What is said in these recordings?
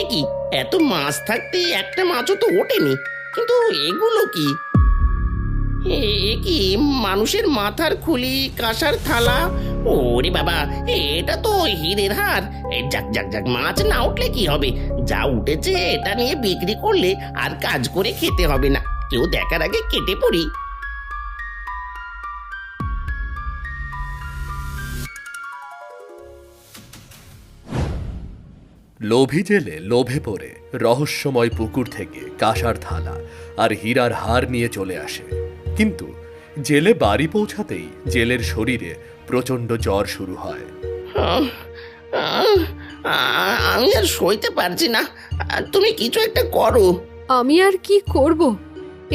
এ কি, এত মাছ থাকতে একটা মাছও তো ওঠেনি, কিন্তু এগুলো কি? এ কি মানুষের মাথার খুলি, কাঁসার থালা? ওরে বাবা, এটা তো হীরের হার। যাক যাক যাক, মাছ না উঠলে কি হবে, যা উঠেছে এটা নিয়ে বিক্রি করলে আর কাজ করে খেতে হবে না। কেউ দেখার আগে কেটে পড়ি। লোভী জেলে লোভে পড়ে রহস্যময় পুকুর থেকে কাঁসার থালা আর হীরার হার নিয়ে চলে আসে। কিন্তু জেলে বাড়ি পৌঁছাতেই জেলের শরীরে প্রচণ্ড জ্বর শুরু হয়। আহ, আহ, আমি আর সইতে পারছি না, তুমি কিছু একটা করো। আমি আর কি করব?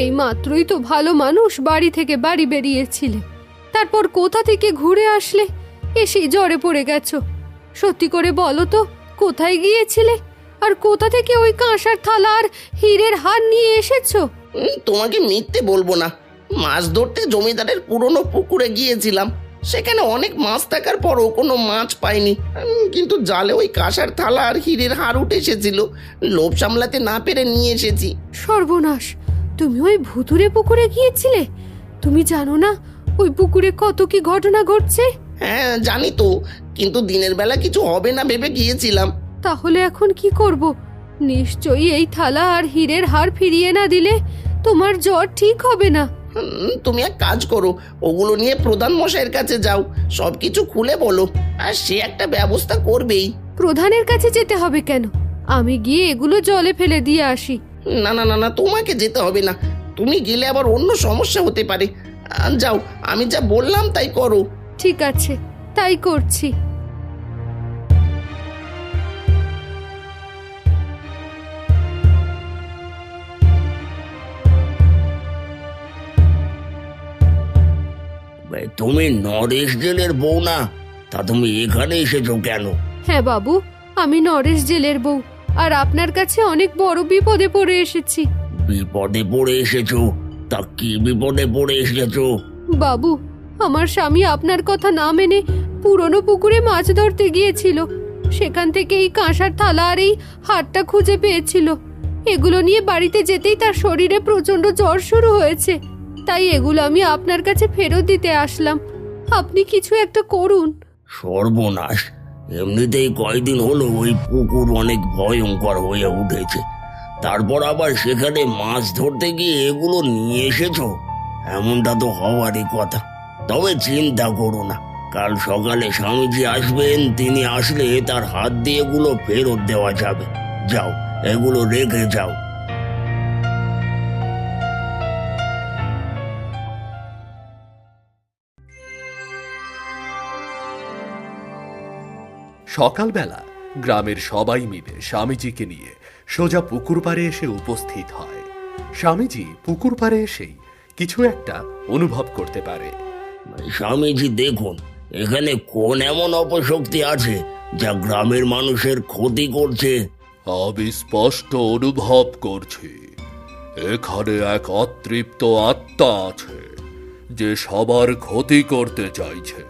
এই মাত্রই তো ভালো মানুষ বাড়ি থেকে বাড়ি বেরিয়েছিলে, তারপর কোথা থেকে ঘুরে আসলে, এসে জ্বরে পড়ে গেছো। সত্যি করে বলো তো, কোথায় গিয়েছিলে আর কোথা থেকে ওই কাঁসার থালা আর হীরের হার নিয়ে এসেছো? তোমাকে মিথ্যে বলবো না, মাছ ধরতে জমিদারের পুরনো পুকুরে গিয়েছিলাম। সেখানে অনেক মাছ থাকার পরও কোনো মাছ পাইনি, কিন্তু জালে ওই কাঁসার থালা আর হীরের হার উঠে এসেছিল। লোভ সামলাতে না পেরে নিয়ে এসেছি। সর্বনাশ! তুমি ওই ভুতুরে পুকুরে গিয়েছিলে? তুমি জানো না ওই পুকুরে কত কি ঘটনা ঘটছে? হ্যাঁ জানি তো, কিন্তু দিনের বেলা কিছু হবে না ভেবে গিয়েছিলাম। তাহলে এখন কি করব? নিশ্চয়ই এই থালা আর হীরের হার ফিরিয়ে না দিলে তোমার জ্বর ঠিক হবে না। তুমি এক কাজ করো, ওগুলো নিয়ে প্রধান মশাইয়ের কাছে যাও, সবকিছু খুলে বলো, আর সে একটা ব্যবস্থা করবেই। প্রধানের কাছে যেতে হবে কেন? আমি গিয়ে এগুলো জলে ফেলে দিয়ে আসি। না না না না, তোমাকে যেতে হবে না, তুমি গেলে আবার অন্য সমস্যা হতে পারে। যাও, আমি যা বললাম তাই করো। ঠিক আছে, তাই করছি। তুমি নরেশ জেলের বউ না? তা তুমি এখানে এসেছো কেন? হ্যাঁ বাবু, আমি নরেশ জেলের বউ, আর আপনার কাছে অনেক বড় বিপদে পড়ে এসেছি। বিপদে পড়ে এসেছো? তা কি বিপদে পড়ে এসেছো? বাবু, আমার স্বামী আপনার কথা না মেনে পুরনো পুকুরে মাছ ধরতে গিয়েছিল। সেখান থেকে এই কাঁসার থালা আর এই হারটা খুঁজে পেয়েছিল। এগুলো নিয়ে বাড়িতে যেতেই তার শরীরে প্রচন্ড জ্বর শুরু হয়েছে। তাই এগুলো আমি আপনার কাছে ফেরত দিতে আসলাম। আপনি কিছু একটা করুন। সর্বনাশ! এমনিতেই কয়দিন হলো ওই পুকুর অনেক ভয়ঙ্কর হয়ে উঠেছে, তারপর আবার সেখানে মাছ ধরতে গিয়ে এগুলো নিয়ে এসেছো? এমনটা তো হওয়ারই কথা। তবে চিন্তা করো না, কাল সকালে স্বামীজি আসবেন, তিনি আসলে তার হাত দিয়ে এগুলো ফেরত দেওয়া যাবে। যাও, এগুলো রেখে যাও। সকালবেলা গ্রামের সবাই মিলে স্বামীজিকে নিয়ে সোজা পুকুর পাড়ে এসে উপস্থিত হয়। স্বামীজি পুকুর পাড়ে এসেই কিছু একটা অনুভব করতে পারে। স্বামীজি দেখুন, এখানে কোন এমন অপশক্তি আছে যা গ্রামের মানুষের ক্ষতি করছে? আমি স্পষ্ট অনুভব করছি, এখানে এক অতৃপ্ত আত্মা আছে যে সবার ক্ষতি করতে চাইছে।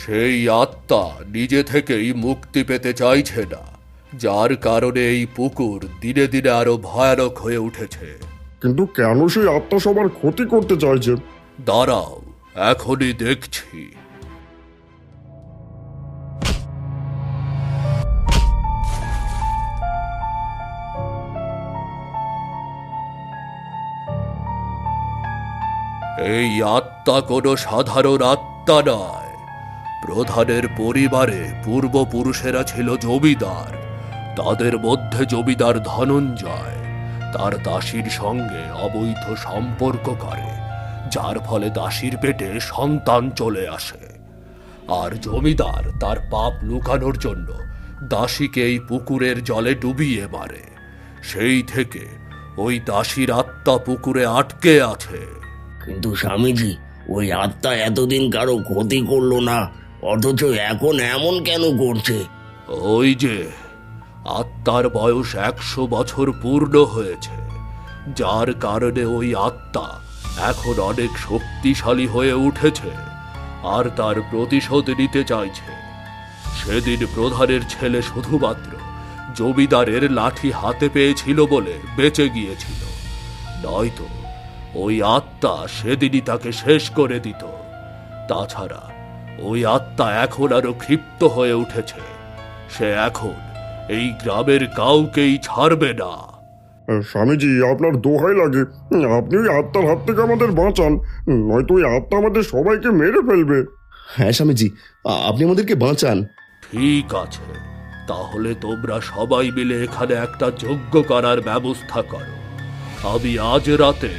সেই আত্মা নিজে থেকেই মুক্তি পেতে চাইছে না, যার কারণে এই পুকুর দিনে দিনে আরো ভয়ানক হয়ে উঠেছে। কিন্তু কেন সেই আত্মা সবার ক্ষতি করতে চাইছে? দাঁড়াও, এখনই দেখছি। এই আত্মা কোনো সাধারণ আত্মা নয়। প্রধানের পরিবারে পূর্বপুরুষেরা ছিল জমিদার। তাদের মধ্যে জমিদার ধনঞ্জয় তার দাসীর সঙ্গে অবৈধ সম্পর্ক করে, যার ফলে দাসীর পেটে সন্তান চলে আসে। আর জমিদার তার পাপ লুকানোর জন্য দাসীকে এই পুকুরের জলে ডুবিয়ে মারে। সেই থেকে ওই দাসীর আত্মা পুকুরে আটকে আছে। কিন্তু স্বামীজি, ওই আত্মা এতদিন কারো ক্ষতি করলো না, অথচ এখন এমন কেন করছে? ওই যে আত্মার বয়স 100 বছর পূর্ণ হয়েছে, যার কারণে ওই আত্মা এখন অনেক শক্তিশালী হয়ে উঠেছে আর তার প্রতিশোধ নিতে চাইছে। সেদিন প্রধানের ছেলে শুধুমাত্র জমিদারের লাঠি হাতে পেয়েছিল বলে বেঁচে গিয়েছিল, নয়তো ওই আত্মা সেদিনই তাকে শেষ করে দিত। তাছাড়া ওই আত্মা এখন আরো ক্ষিপ্ত হয়ে উঠেছে। সে এখন এই গ্রামের কাউকেই ছাড়বে না। স্বামীজি, আপনার দোহাই লাগে, আপনি ওই আত্মার হাত থেকে আমাদের বাঁচান, নয়তো ওই আত্মা আমাদের সবাইকে মেরে ফেলবে। হ্যাঁ স্বামীজি, আপনি আমাদেরকে বাঁচান। ঠিক আছে, তাহলে তোমরা সবাই মিলে এখানে একটা যজ্ঞ করার ব্যবস্থা করো। আমি আজ রাতে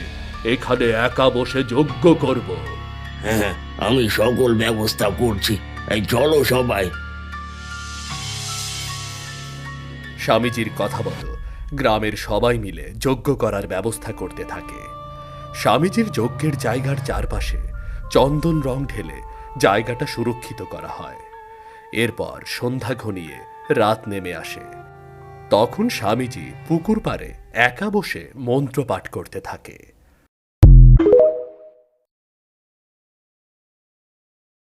এখানে একা বসে যজ্ঞ করব। হ্যাঁ, আমি সকল ব্যবস্থা করছি। এই চলো সবাই। স্বামীজির কথা মতো গ্রামের সবাই মিলে যজ্ঞ করার ব্যবস্থা করতে থাকে। স্বামীজির যজ্ঞের জায়গার চারপাশে চন্দন রং ঢেলে জায়গাটা সুরক্ষিত করা হয়। এরপর সন্ধ্যা ঘনিয়ে রাত নেমে আসে। তখন স্বামীজি পুকুর পাড়ে একা বসে মন্ত্র পাঠ করতে থাকে।